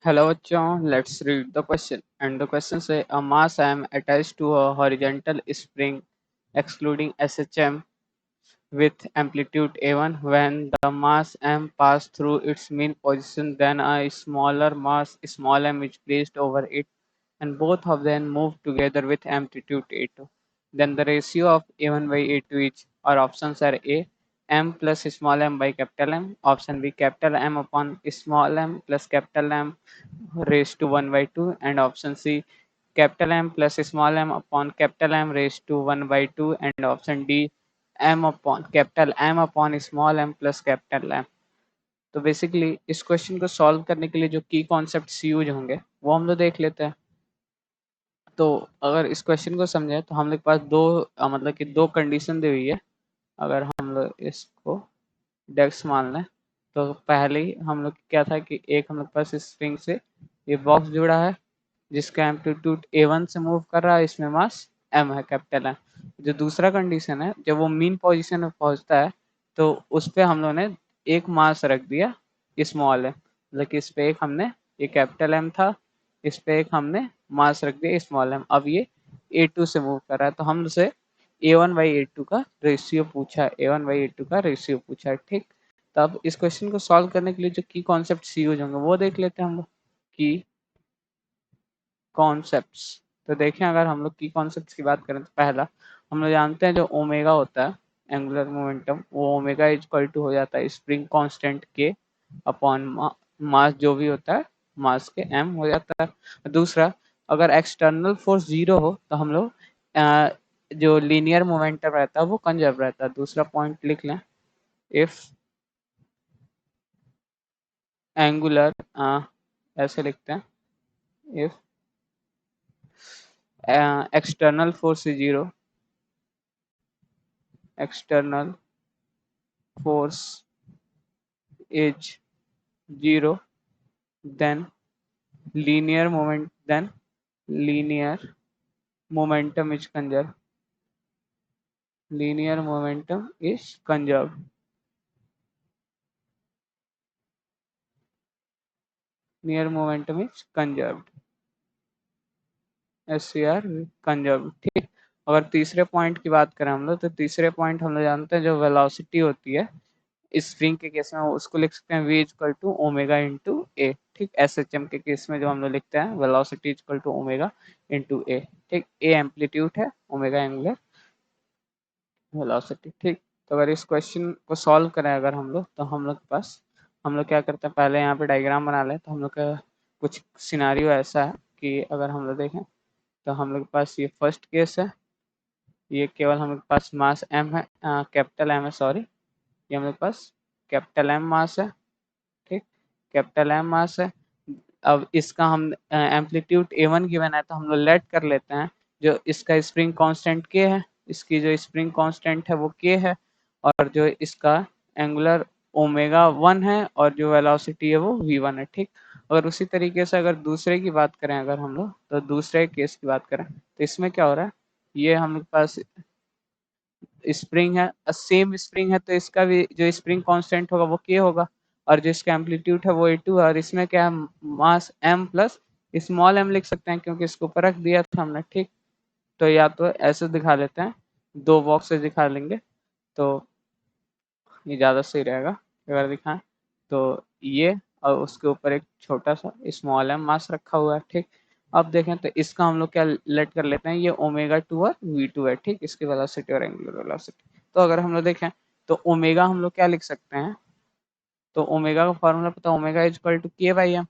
Hello, John. Let's read the question. And the question says a mass M attached to a horizontal spring excluding SHM with amplitude A1 when the mass M passed through its mean position, then a smaller mass small m is placed over it and both of them move together with amplitude A2. Then the ratio of A1 by A2 is, our options are A, M plus small m by capital M, option B, capital M upon small m plus capital M raised to 1 by 2, and option C, capital M plus small m upon capital M raised to 1 by 2, and option D, M upon small m plus capital M. तो basically इस question को solve करने के लिए जो की concepts use होंगे वो हम लोग देख लेते हैं। तो अगर इस क्वेश्चन को समझें तो हम लोग के पास मतलब कि दो कंडीशन दी हुई है। अगर हम लोग इसको डेक्स मान लें तो पहले ही हम लोग क्या था कि एक हम लोग के पास स्प्रिंग से ये बॉक्स जुड़ा है जिसका एम्पलीट्यूड A1 से मूव कर रहा है, इसमें मास m है, कैपिटल है। जो दूसरा कंडीशन है, जब वो मीन पोजीशन में पहुंचता है तो उस पर हम लोगों ने एक मास रख दिया स्मॉल है, मतलब कि इस पे एक हमने ये कैपिटल M था, इस पे एक हमने मास रख दिया स्मॉल m। अब ये A2 से मूव कर रहा है तो हमसे A1 बाई A2 का रेशियो पूछा है, A1 बाई A2 का रेशियो पूछा है। ठीक, तो अब इस क्वेश्चन को सॉल्व करने के लिए जो की कॉन्सेप्ट यूज होंगे वो देख लेते हैं हम लोग। की कॉन्सेप्ट्स, तो देखें अगर हम लोग की कॉन्सेप्ट्स की बात करें तो पहला हम लोग जानते हैं जो ओमेगा होता है एंगुलर मोमेंटम, वो ओमेगा इक्वल टू हो जाता है स्प्रिंग कांस्टेंट के अपॉन मास जो भी होता है मास के m हो जाता है। दूसरा, अगर एक्सटर्नल फोर्स जीरो हो तो हम लोग जो लीनियर मोमेंटम रहता है वो कंजर्व रहता है। दूसरा पॉइंट लिख लें, इफ एंगुलर ऐसे लिखते हैं, if external force is zero, external force is zero, then linear momentum is conserved. Linear momentum is conserved. Linear momentum is conserved. SCR conserved। ठीक, अगर तीसरे पॉइंट की बात करें हम लोग तो तीसरे पॉइंट हम लोग जानते हैं जो वेलोसिटी होती है स्प्रिंग के केस में उसको लिख सकते हैं v equal to omega into A. ठीक, SHM के केस में जो हम लोग लिखते हैं velocity equal to omega into A. ठीक, ए एम्पलीट्यूड है, ओमेगा एंगुलर वेलोसिटी। ठीक, तो अगर इस क्वेश्चन को सॉल्व करें अगर हम लोग तो हम लोग के पास हम लोग क्या करते हैं, पहले यहाँ पे डायग्राम बना लें। तो हम लोग का कुछ सिनारियो ऐसा है कि अगर हम लोग देखें तो हम लोग के पास ये फर्स्ट केस है, ये केवल हम लोग के पास मास m है, कैपिटल M है, सॉरी, ये हम लोग के पास कैपिटल M मास है। ठीक, कैपिटल M मास है। अब इसका हम एम्पलीट्यूड A1 गिवन है तो हम लोग लेट कर लेते हैं जो इसका स्प्रिंग कांस्टेंट K है, इसकी जो स्प्रिंग कांस्टेंट है वो K है, और जो इसका एंगुलर ओमेगा 1 है और जो वेलोसिटी है वो v1 है। ठीक, अगर उसी तरीके से अगर दूसरे की बात करें अगर हम लोग तो दूसरे केस की बात करें तो इसमें क्या हो रहा है, ये हम लोग पास स्प्रिंग है, सेम स्प्रिंग है तो इसका भी जो स्प्रिंग कांस्टेंट होगा वो के होगा, और जो इसका एम्पलीट्यूड है वो A2 है, और इसमें क्या है मास m प्लस स्मॉल m लिख सकते हैं क्योंकि इसको ऊपर रख दिया था हमने। ठीक, तो या तो ऐसे दिखा लेते हैं, दो बॉक्स से दिखा लेंगे तो ये ज़्यादा सही रहेगा। अगर दिखाएं तो ये और उसके ऊपर एक छोटा सा स्मॉल m मास रखा हुआ है। ठीक, अब देखें तो इसका हम लोग क्या लेट कर लेते हैं, ये ओमेगा 2 और v2 है। ठीक, इसकी वेलोसिटी और एंगुलर वेलोसिटी। तो अगर हम लोग देखें तो ओमेगा हम लोग क्या लिख सकते हैं, तो ओमेगा का फॉर्मूला पता है, ओमेगा इज इक्वल टू के बाई एम।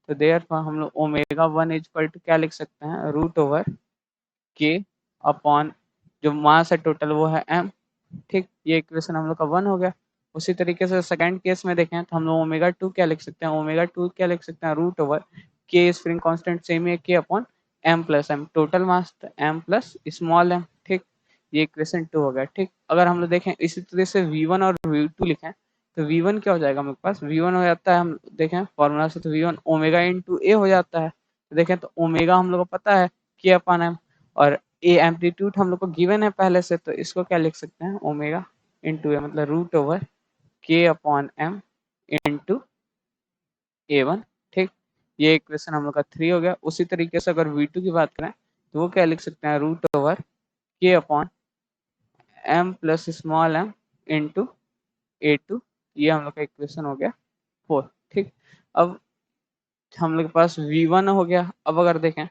तो देयरफॉर हम लोग ओमेगा 1 इज इक्वल टू क्या लिख सकते हैं, रूट ओवर के अपॉन जो मास है टोटल वो है m। ठीक, ये इक्वेशन हम लोग का 1 हो गया। उसी तरीके से सेकंड केस में देखें तो हम लोग ओमेगा 2 क्या लिख सकते हैं, ओमेगा 2 क्या लिख सकते हैं, रूट ओवर के स्प्रिंग कांस्टेंट सेम है के upon m plus m, total mass m plus small m। ठीक, ये इक्वेशन 2 हो गया। ठीक, अगर हम लोग देखें इसी तरह से v1 और v2 लिखें तो v1 क्या हो जाएगा, हमारे पास v1 हो जाता है, हम देखें फॉर्मूला से तो v1 ओमेगा इंटू ए हो जाता है। तो देखें तो ओमेगा हम लोग को पता है के अपॉन m, और ए एम्पलीट्यूड हम लोग को गिवन है पहले से, तो इसको क्या लिख सकते हैं, ओमेगा इंटू ए, मतलब रूट ओवर के अपॉन एम इंटू A1। ठीक, ये इक्वेशन हम लोग का 3 हो गया। उसी तरीके से अगर V2 की बात करें तो वो क्या लिख सकते हैं, रूट ओवर के upon M plus small M into A2। ये हम लोग का इक्वेशन हो गया 4। ठीक, अब हम लोग के पास V1 हो गया। अब अगर देखें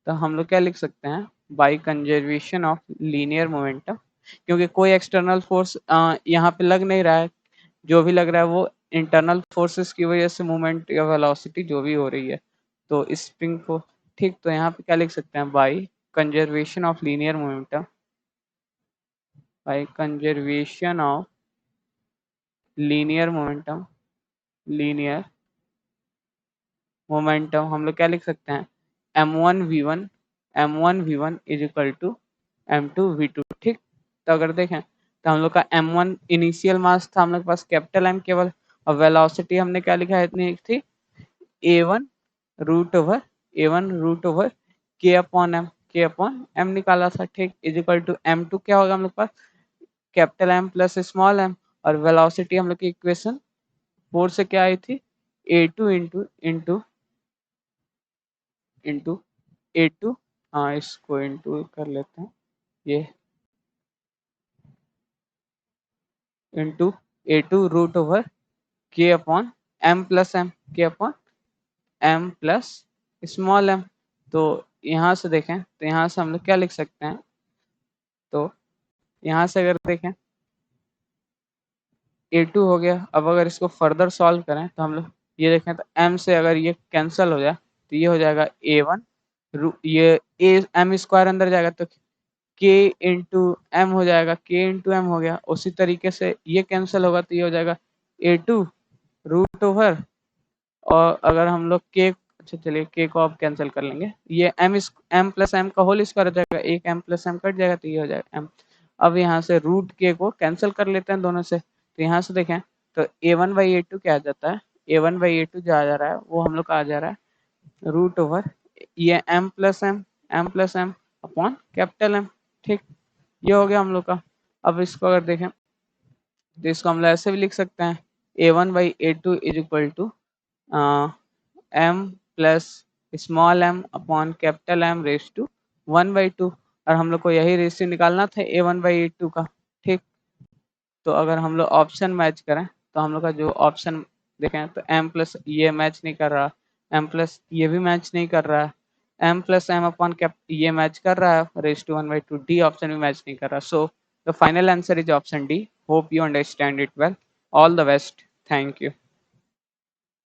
तो हम लोग क्या लिख सकते हैं, by conservation of linear momentum, क्योंकि कोई एक्सटर्नल फोर्स यहाँ पे लग नहीं रहा है, जो भी लग रहा है वो इंटरनल फोर्सेस की वजह से मूवमेंट या वेलोसिटी जो भी हो रही है, तो स्प्रिंग को। ठीक, तो यहाँ पे क्या लिख सकते हैं, by conservation of linear momentum, by conservation of linear momentum, linear momentum हम लोग क्या लिख सकते हैं, m1v1 is equal to m2v2। ठीक, तो अगर देखें तो हम लोग का m1 इनिशियल मास था हम लोग के पास कैपिटल M केवल, और वेलोसिटी हमने क्या लिखा है, इतनी थी a1 रूट ओवर के अपॉन m निकाला था। ठीक, इज इक्वल टू m2 क्या होगा हम लोग के पास, capital M plus small m, और वेलोसिटी हम लोग की इक्वेशन 4 से क्या आई थी, a2 into into into A2, हाँ इसको इंटू कर लेते हैं, ये इंटू A2 रूट ओवर के अपॉन M प्लस M, के upon M plus small m। तो यहाँ से देखें तो यहाँ से हम लोग क्या लिख सकते हैं, तो यहाँ से अगर देखें A2 हो गया। अब अगर इसको फर्दर सॉल्व करें तो हम लोग ये देखें तो M से अगर ये कैंसिल हो जाए तो ये हो जाएगा A1, ये ए एम स्क्वायर अंदर जाएगा तो के इंटू एम हो जाएगा, के इंटू एम हो गया। उसी तरीके से ये कैंसिल होगा तो ये हो जाएगा A2 रूट ओवर, और अगर हम लोग के, अच्छा चलिए के को अब कैंसिल कर लेंगे, ये एम प्लस एम का होल स्क्वायर हो जाएगा, एक एम प्लस एम कट जाएगा तो ये हो जाएगा एम। अब यहाँ से रूट के को कैंसिल कर लेते हैं दोनों से, तो यहाँ से देखें तो A1/A2 क्या आ जाता है, A1/A2 जो आ जा रहा है वो हम लोग का आ जा रहा है रूट ओवर ये M plus M upon capital M. ठीक, ये हो गया हम लोग का। अब इसको अगर देखें तो इसको हम लोग ऐसे भी लिख सकते हैं, A1/A2 is equal to M plus small M upon capital M raise to 1/2, और हम लोग को यही रेशियो निकालना था A1/A2 का। ठीक, तो अगर हम लोग ऑप्शन मैच करें तो हम लोग का जो ऑप्शन देखें तो एम प्लस ये मैच नहीं कर रहा, एम प्लस ये भी मैच नहीं कर रहा है, M plus M upon cap ये मैच कर रहा है रेस टू 1/2, डी ऑप्शन भी मैच नहीं कर रहा। So the final answer is option D. Hope you understand it well. All the best, thank you.